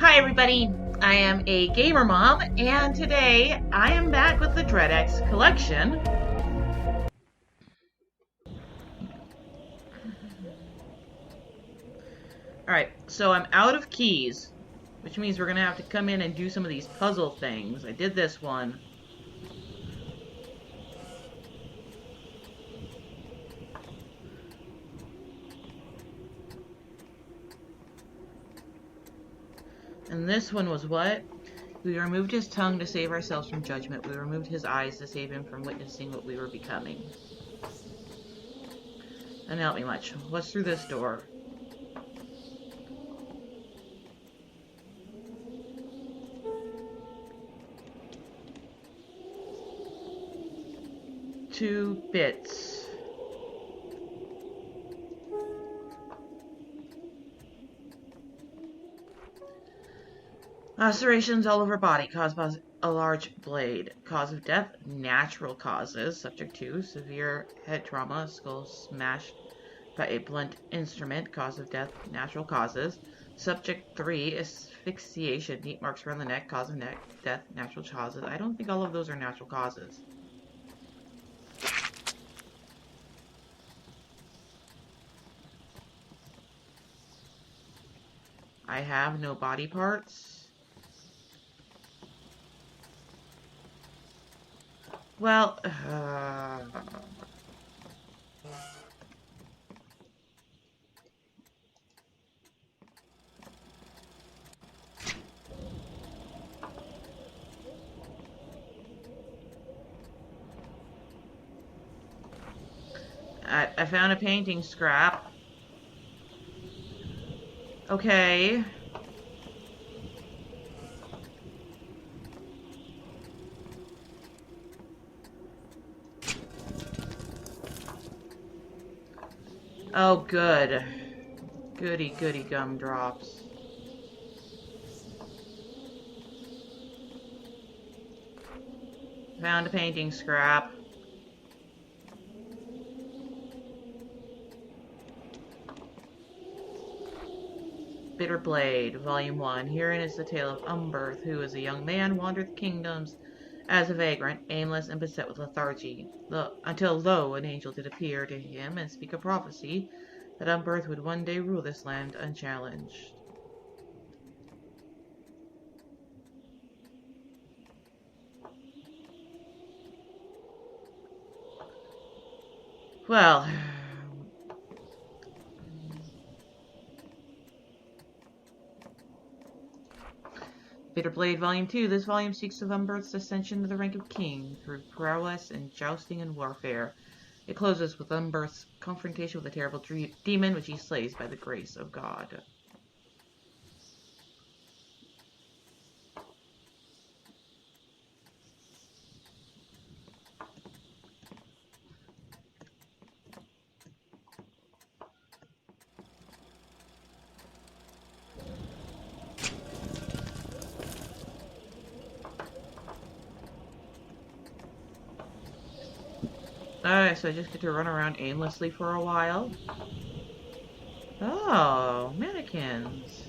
Hi everybody, I am a gamer mom, and today I am back with the DreadX collection. Alright, so I'm out of keys, which means we're gonna have to come in and do some of these puzzle things. I did this one. And this one was what? We removed his tongue to save ourselves from judgment. We removed his eyes to save him from witnessing what we were becoming. Doesn't help me much. What's through this door? Two bits. Lacerations all over body caused by a large blade. Cause of death, natural causes. Subject 2, severe head trauma, skull smashed by a blunt instrument. Cause of death, natural causes. Subject 3, asphyxiation, neat marks around the neck. Cause of death, natural causes. I don't think all of those are natural causes. I have no body parts. Well, I found a painting scrap. Okay. Oh, good. Goody, goody gumdrops. Found a painting scrap. Bitter Blade, Volume 1. Herein is the tale of Umberth, who as a young man wandered the kingdoms as a vagrant, aimless and beset with lethargy, until lo, an angel did appear to him and speak a prophecy that Umberth would one day rule this land unchallenged. Well, Bitter Blade Volume 2. This volume speaks of Umberth's ascension to the rank of king through prowess and jousting and warfare. It closes with Umberth's confrontation with a terrible demon, which he slays by the grace of God. Alright, so I just get to run around aimlessly for a while. Oh, mannequins.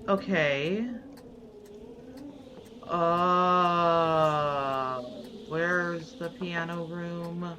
Okay. Where's the piano room?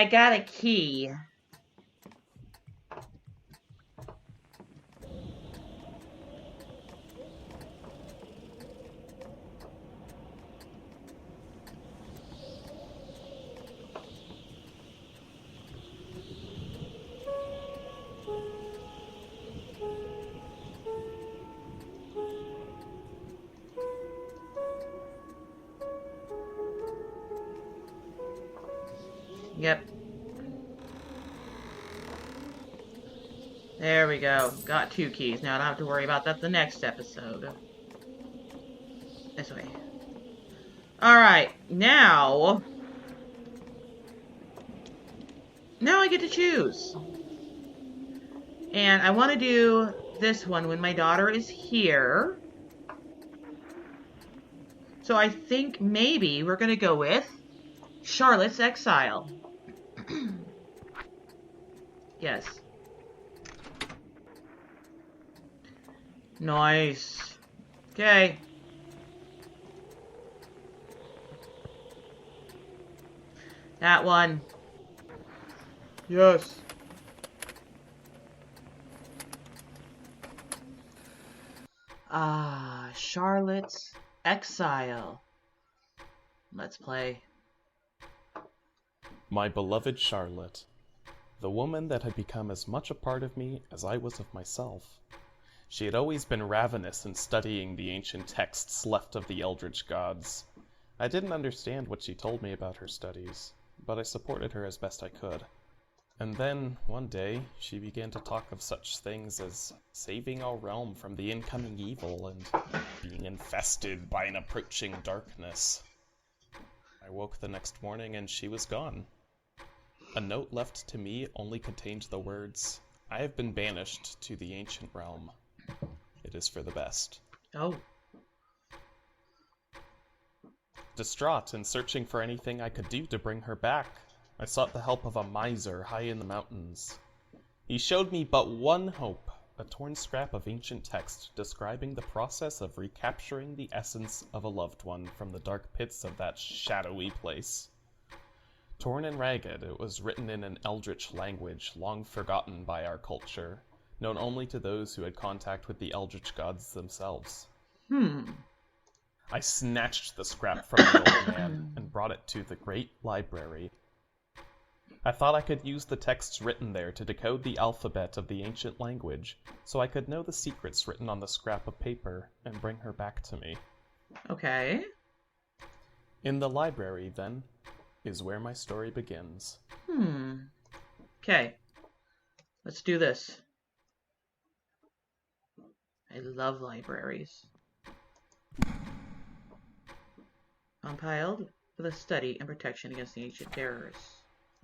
I got a key. Yep. There we go. Got 2 keys. Now I don't have to worry about that the next episode. This way. Alright, now I get to choose. And I want to do this one when my daughter is here. So I think maybe we're going to go with Charlotte's Exile. Yes. Nice. Okay. That one. Yes. Charlotte's Exile. Let's play. My beloved Charlotte, the woman that had become as much a part of me as I was of myself. She had always been ravenous in studying the ancient texts left of the eldritch gods. I didn't understand what she told me about her studies, but I supported her as best I could. And then, one day, she began to talk of such things as saving our realm from the incoming evil and being infested by an approaching darkness. I woke the next morning and she was gone. A note left to me only contained the words, "I have been banished to the ancient realm. It is for the best." Oh. Distraught and searching for anything I could do to bring her back, I sought the help of a miser high in the mountains. He showed me but one hope, a torn scrap of ancient text describing the process of recapturing the essence of a loved one from the dark pits of that shadowy place. Torn and ragged, it was written in an eldritch language long forgotten by our culture, known only to those who had contact with the eldritch gods themselves. I snatched the scrap from the old man and brought it to the great library. I thought I could use the texts written there to decode the alphabet of the ancient language, so I could know the secrets written on the scrap of paper and bring her back to me. Okay. In the library, then, is where my story begins. Okay. Let's do this. I love libraries. Compiled for the study and protection against the ancient terrors.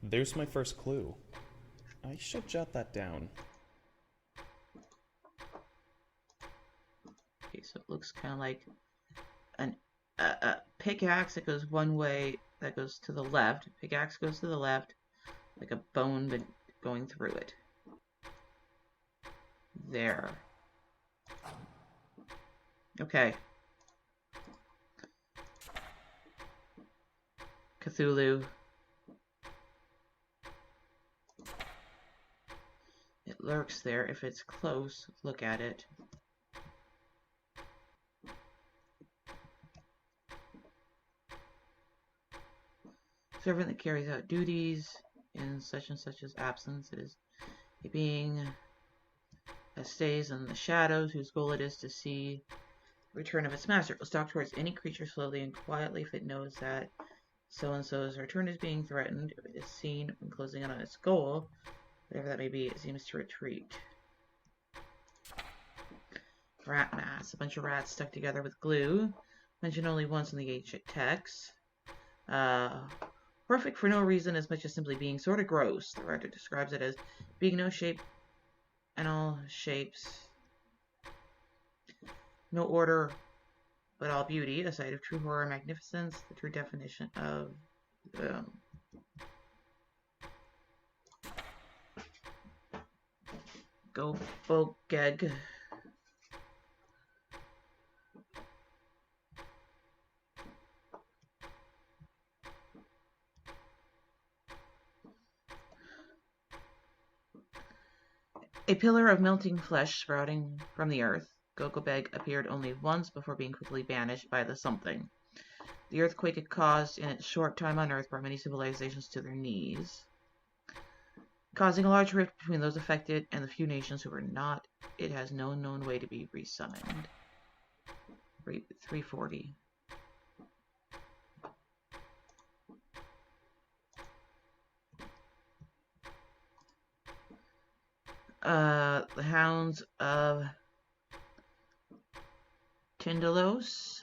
There's my first clue. I should jot that down. Okay, so it looks kind of like a pickaxe that goes one way, that goes to the left. Pickaxe goes to the left, like a bone but going through it. There. Okay. Cthulhu. It lurks there. If it's close, look at it. Servant that carries out duties in such and such's absence. It is a being that stays in the shadows, whose goal it is to see the return of its master. It will stalk towards any creature slowly and quietly if it knows that so-and-so's return is being threatened. If it is seen when closing in on its goal, whatever that may be, it seems to retreat. Rat mass. A bunch of rats stuck together with glue. Mentioned only once in the ancient text. Horrific for no reason as much as simply being sort of gross. The writer describes it as being no shape and all shapes. No order, but all beauty. A sight of true horror and magnificence. The true definition of Go Bogeg. A pillar of melting flesh sprouting from the earth. Gogobeg appeared only once before being quickly banished by the something. The earthquake it caused in its short time on Earth brought many civilizations to their knees, causing a large rift between those affected and the few nations who were not. It has no known way to be resummoned. 340. The Hounds of Tindalos.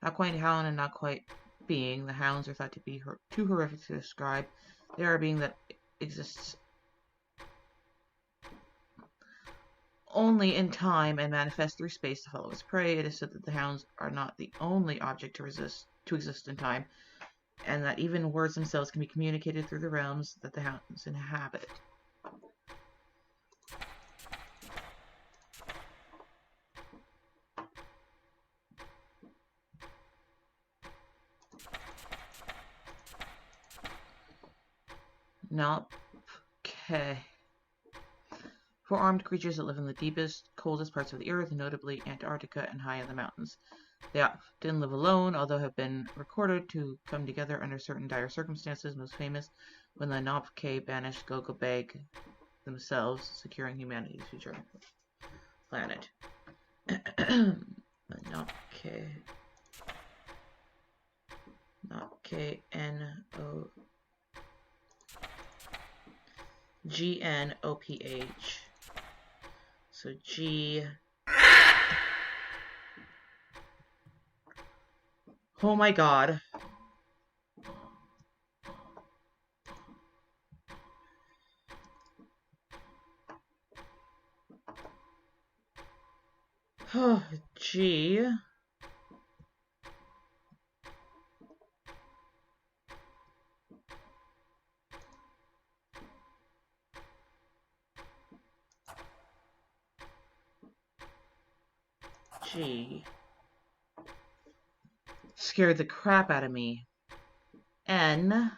Not quite hound and not quite being. The hounds are thought to be too horrific to describe. They are a being that exists only in time and manifests through space to follow its prey. It is said that the hounds are not the only object to exist in time, and that even words themselves can be communicated through the realms that the hounds inhabit. Nope. Okay. Four-armed creatures that live in the deepest, coldest parts of the earth, notably Antarctica and high in the mountains. They often live alone, although have been recorded to come together under certain dire circumstances, most famous when the Nopke banished Gogobeg themselves, securing humanity's future planet. Nopke. Nopke, N-O... G-N-O-P-H. So G... Oh my god. G... G... Scared the crap out of me. N...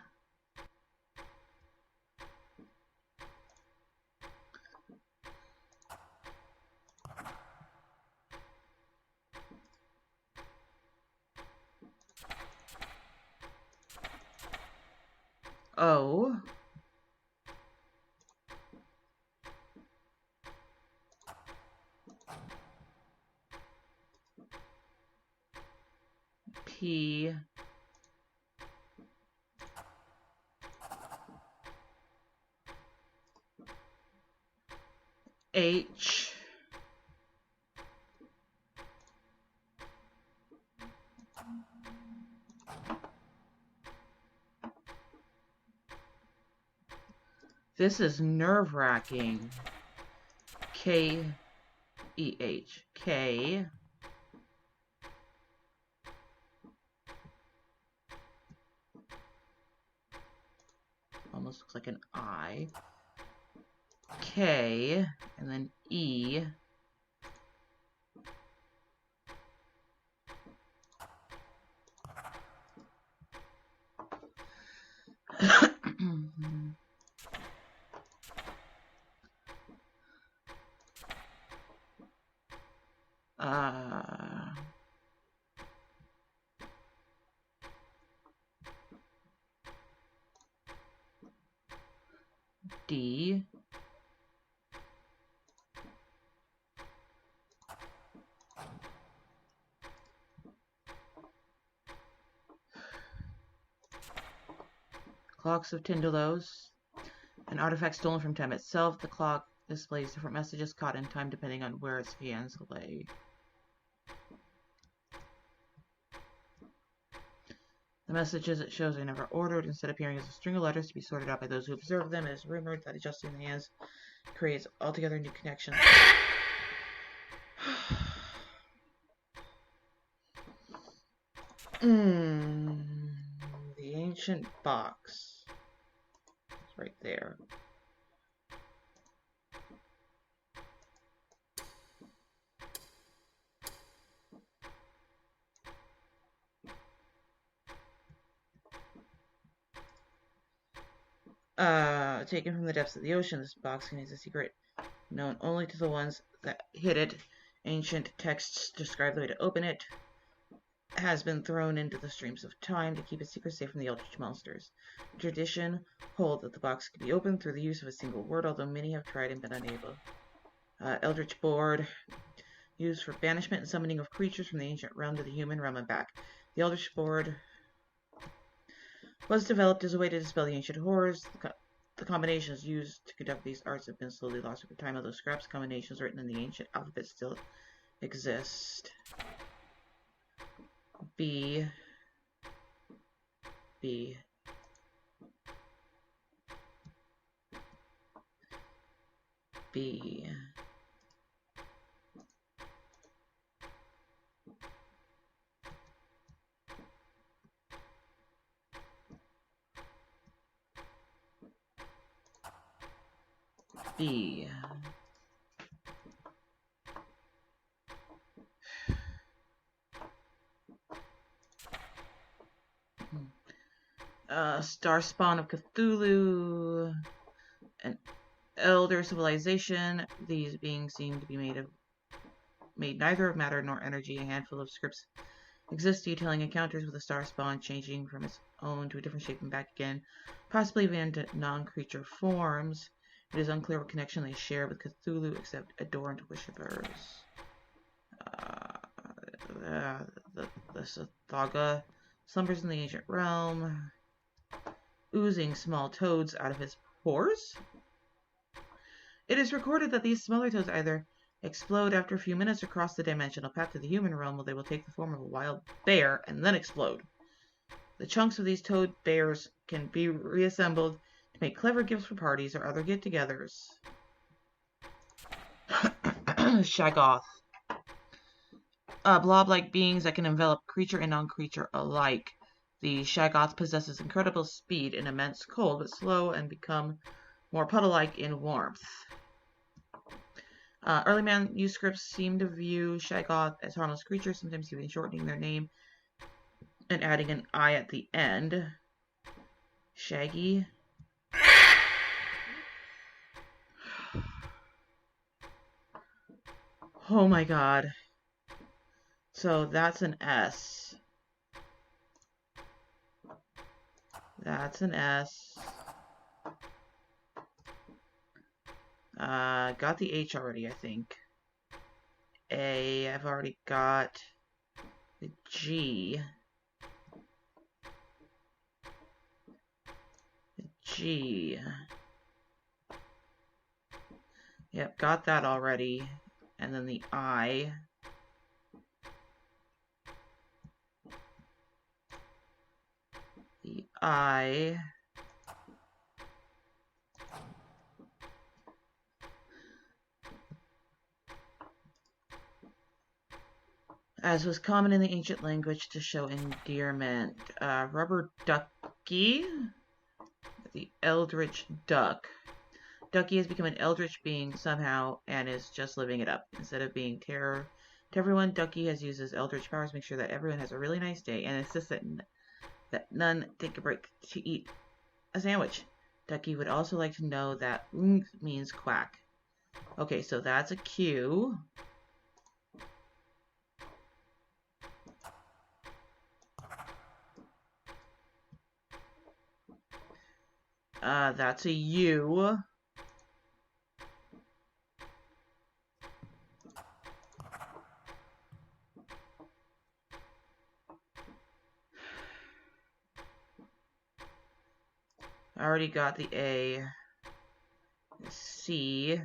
O... P... H... This is nerve-wracking. K-E-H. K... Almost looks like an I. K, and then E. D. Clocks of Tindalos. An artifact stolen from time itself. The clock displays different messages caught in time depending on where its hands lay. The messages it shows are never ordered, instead appearing as a string of letters to be sorted out by those who observe them. It is rumored that adjusting the hands creates altogether new connections. The ancient box. It's right there. Taken from the depths of the ocean, this box contains a secret known only to the ones that hid it. Ancient texts describe the way to open it. Has been thrown into the streams of time to keep its secret safe from the eldritch monsters. Tradition holds that the box can be opened through the use of a single word, although many have tried and been unable. Eldritch Board, used for banishment and summoning of creatures from the ancient realm to the human realm and back. The Eldritch Board was developed as a way to dispel the ancient horrors. The combinations used to conduct these arts have been slowly lost over time, although scraps combinations written in the ancient alphabet still exist. B. B. B. B. Star spawn of Cthulhu, an elder civilization. These beings seem to be made neither of matter nor energy. A handful of scripts exist detailing encounters with the star spawn, changing from its own to a different shape and back again, possibly even into non-creature forms. It is unclear what connection they share with Cthulhu except adorned worshippers. The Sathaga slumbers in the ancient realm, oozing small toads out of his pores. It is recorded that these smaller toads either explode after a few minutes or cross the dimensional path to the human realm, where they will take the form of a wild bear and then explode. The chunks of these toad bears can be reassembled to make clever gifts for parties or other get-togethers. Shaggoth. Blob-like beings that can envelop creature and non-creature alike. The Shaggoth possesses incredible speed in immense cold, but slow and become more puddle-like in warmth. Early manuscripts seem to view Shaggoth as harmless creatures, sometimes even shortening their name and adding an I at the end. Shaggy. Oh my god. So that's an S. That's an S. Got the H already, I think. A, I've already got the G. The G. Yep, got that already. And then the I. The I. As was common in the ancient language to show endearment. Rubber ducky. The eldritch duck. Ducky has become an eldritch being somehow and is just living it up. Instead of being terror to everyone, Ducky has used his eldritch powers to make sure that everyone has a really nice day and insists that none take a break to eat a sandwich. Ducky would also like to know that means quack. Okay, so that's a Q. That's a U. I already got the A. C.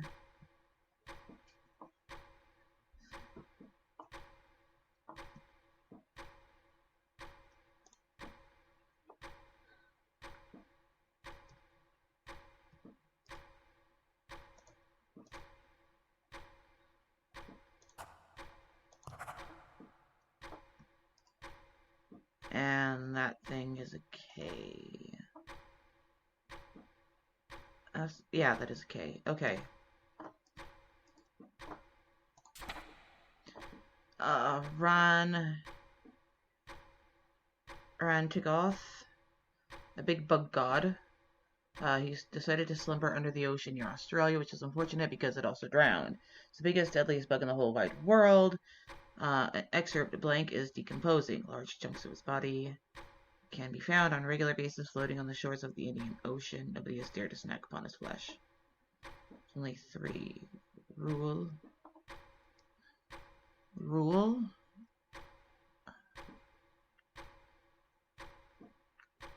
And that thing is a K. Yeah, that is a K. Okay. Run to Goth. A big bug god. He's decided to slumber under the ocean near Australia, which is unfortunate because it also drowned. It's the biggest, deadliest bug in the whole wide world. An excerpt blank is decomposing. Large chunks of his body can be found on a regular basis floating on the shores of the Indian Ocean. Nobody has dared to snack upon his flesh. Only 3. Rule.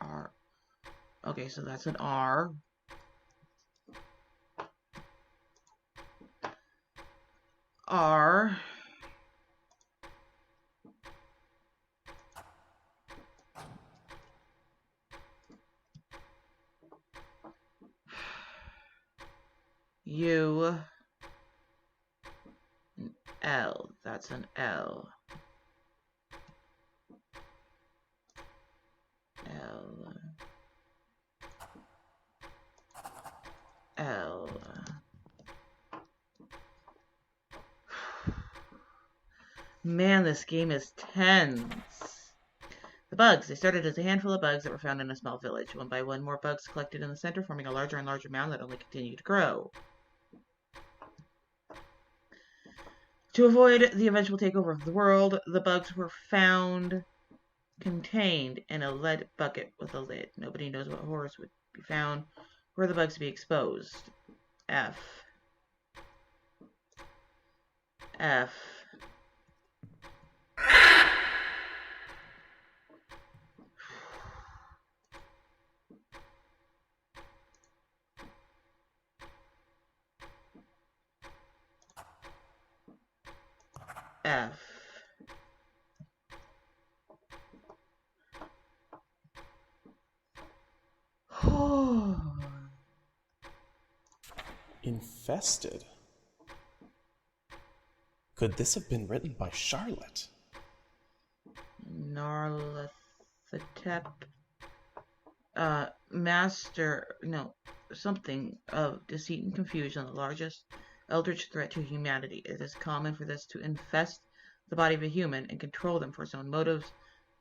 R. Okay, so that's an R. R. U. L. That's an L. L. L. Man, this game is tense. The bugs. They started as a handful of bugs that were found in a small village. One by one, more bugs collected in the center, forming a larger and larger mound that only continued to grow. To avoid the eventual takeover of the world, the bugs were found contained in a lead bucket with a lid. Nobody knows what horrors would be found were the bugs to be exposed. F. F. F. Infested? Could this have been written by Charlotte? Narlathotep. Master. No. Something of deceit and confusion, the largest eldritch threat to humanity. It is common for this to infest the body of a human and control them for its own motives.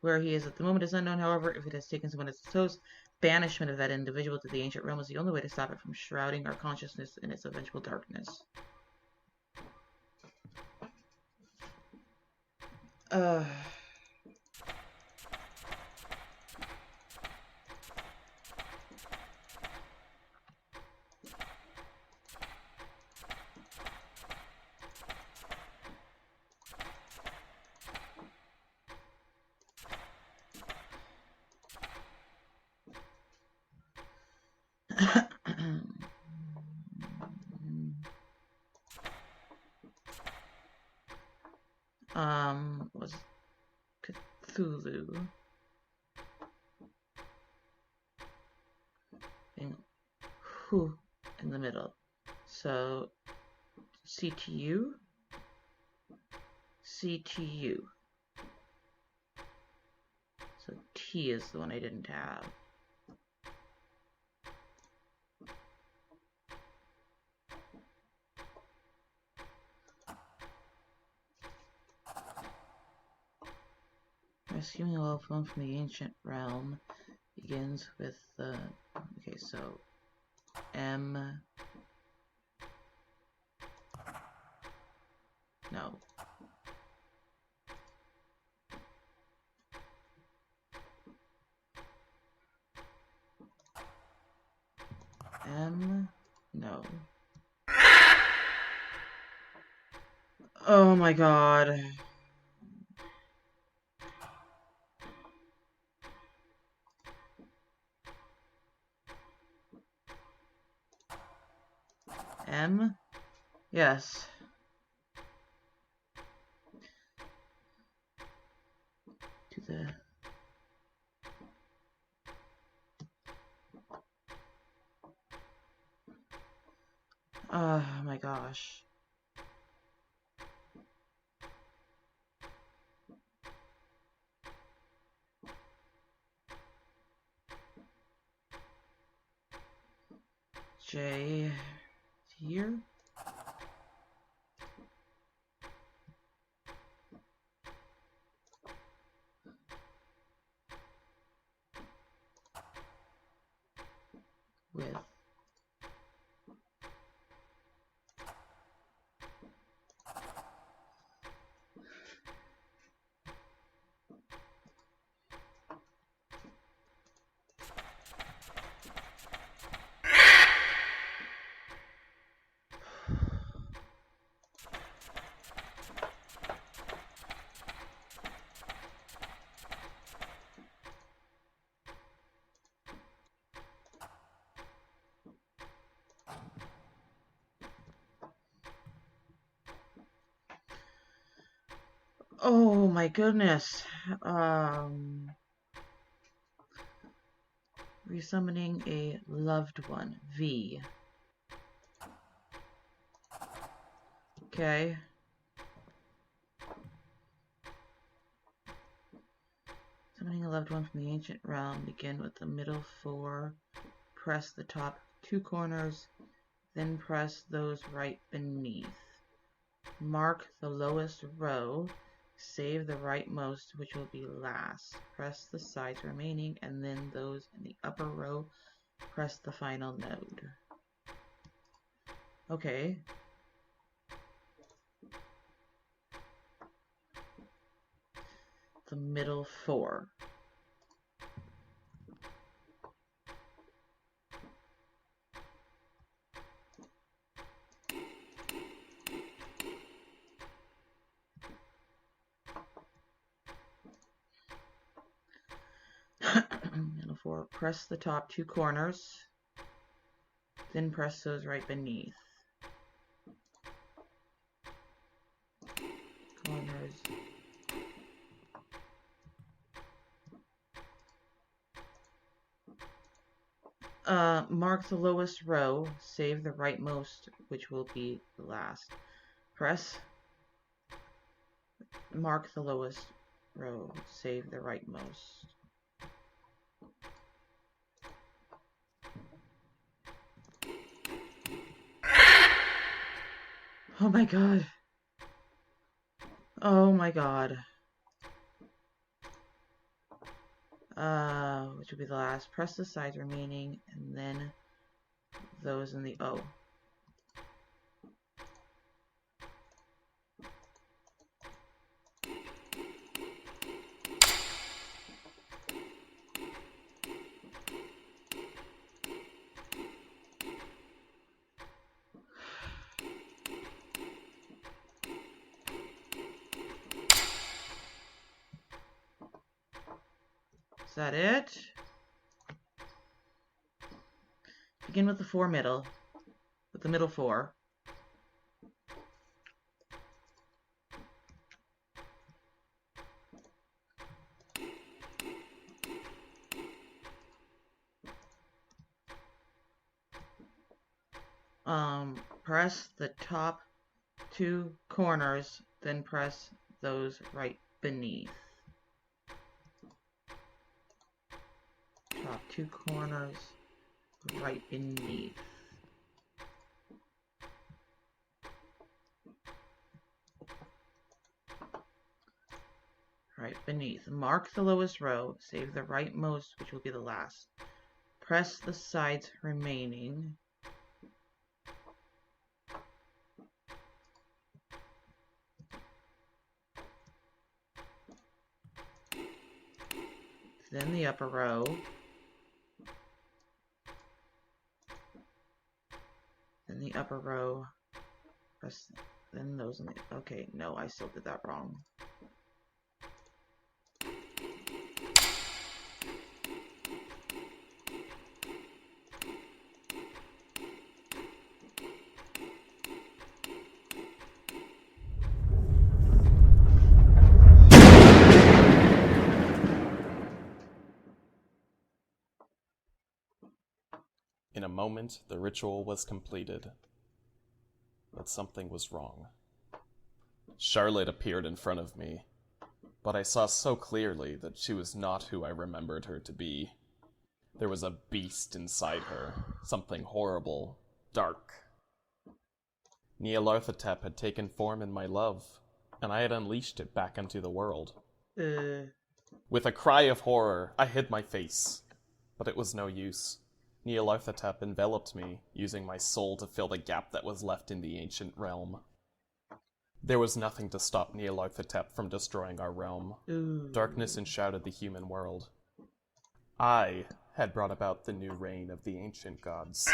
Where he is at the moment is unknown, however. If it has taken someone as its host, banishment of that individual to the ancient realm is the only way to stop it from shrouding our consciousness in its eventual darkness. Was Cthulhu. And who in the middle. So CTU. CTU. So T is the one I didn't have. Rescuing a loved one from the ancient realm begins with the... Okay, so M... No. M... No. Oh my god. M? Yes. To the... Oh my gosh. J... Here? With Oh my goodness. Resummoning a loved one. V. Okay. Summoning a loved one from the ancient realm. Begin with the middle 4. Press the top 2 corners. Then press those right beneath. Mark the lowest row. Save the rightmost, which will be last. Press the sides remaining, and then those in the upper row. Press the final node. Okay. The middle 4. Middle 4. Press the top 2 corners. Then press those right beneath. Corners. Mark the lowest row, save the rightmost, which will be the last. Press. Mark the lowest row, save the rightmost. Oh my god. Oh my god. Which will be the last. Press the sides remaining, and then those in the O. Is that it? Begin with the 4 middle. With the middle 4. Press the top 2 corners, then press those right beneath. Top 2 corners, right beneath. Right beneath. Mark the lowest row, save the rightmost, which will be the last. Press the sides remaining. Then the upper row. Then the upper row. Press, then those in the, okay, no, I still did that wrong. In a moment, the ritual was completed. But something was wrong. Charlotte appeared in front of me, but I saw so clearly that she was not who I remembered her to be. There was a beast inside her, something horrible, dark. Nyarlathotep had taken form in my love, and I had unleashed it back into the world. With a cry of horror, I hid my face, but it was no use. Nyarlathotep enveloped me, using my soul to fill the gap that was left in the ancient realm. There was nothing to stop Nyarlathotep from destroying our realm. Darkness enshrouded the human world. I had brought about the new reign of the ancient gods.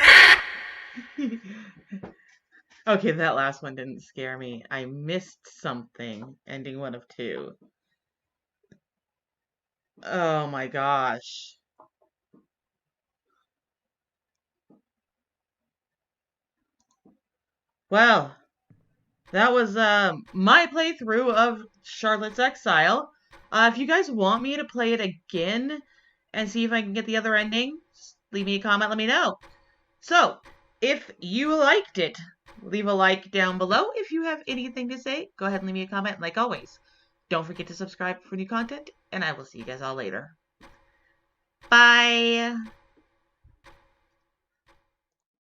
Okay, that last one didn't scare me. I missed something. Ending 1 of 2. Oh my gosh. Well, that was my playthrough of Charlotte's Exile. If you guys want me to play it again and see if I can get the other ending, leave me a comment, let me know. So, if you liked it, leave a like down below. If you have anything to say, go ahead and leave me a comment. Like always, don't forget to subscribe for new content, and I will see you guys all later. Bye!